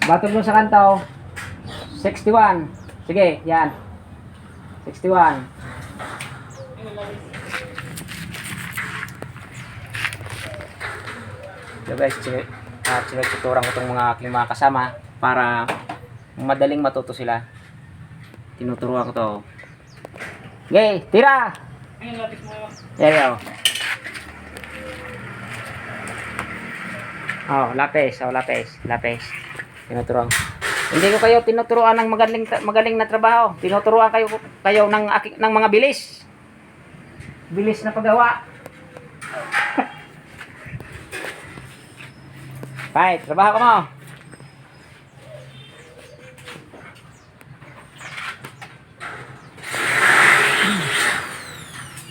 Batog mo sa kanto. 61. Sige, yan. 61. So guys, sinututuran ko itong mga aking mga kasama para madaling matuto sila. Tinuturuan ko to. Okay, tira! There you go. Oh, lapis. Oh, lapis. Tinuturuan. Hindi ko kayo tinuturuan ng magaling na trabaho. Tinuturuan kayo ng mga bilis. Bilis na paggawa. Right, trabaho ko mo.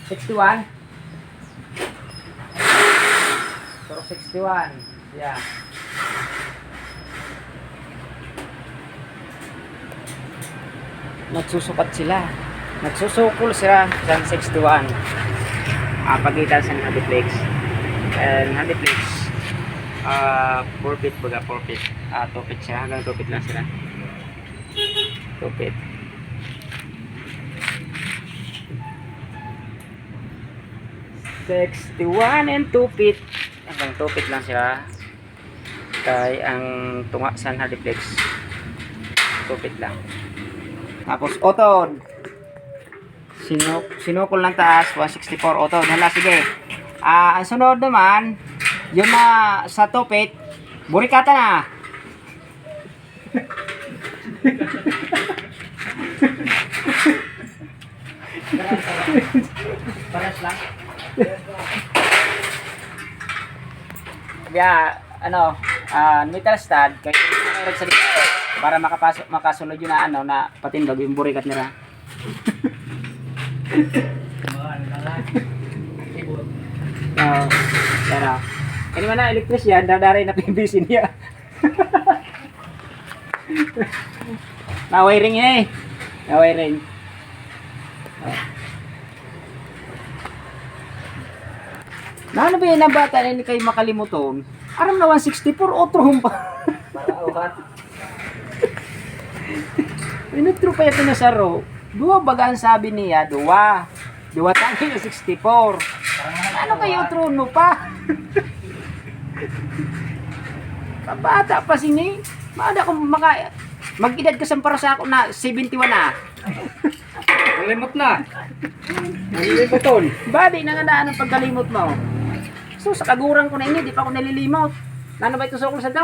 $61. Pero 61. Yeah. Nagsusukat sila. Nagsusukol sila sa 61. Pagitan sa handiplex. And handiplex. 4 feet baga, 4 feet. 2 feet siya. Hanggang 2 feet lang sila. 2 feet. $61 and 2 feet. Hanggang 2 feet lang sila. Kaya ang tunga sa handiplex 2 feet lang. Tapos otod. Sinukol ng taas 164 otod. Hala, sige. Ang sunod naman, yun na sa 2 feet, burikata na. Paras lang. Kaya metal stud kaya mayroon sa dito para makasunod yun na na patindog yung burikat nila. Pero ini mana elektris ya, dari na PVC niya. Na wiring eh. Na wiring. Na ano ba yan ang bata na hindi kayo makalimuton? Aram na 164 otro pa. Marauhat. Inutro pa ito na saro. Dua bagaan sabi niya, dua tangi na 64. Ano kayo trono pa? Kabata pa sini. Maada kung mag-edad ka para sa ako na 71 na. Nalimot na. Nalilimuton. Badi na nga daan ang pagkalimot mo. So sa kagurang ko na ini, di pa ako nalilimot. Ano ba ito sukol sa to?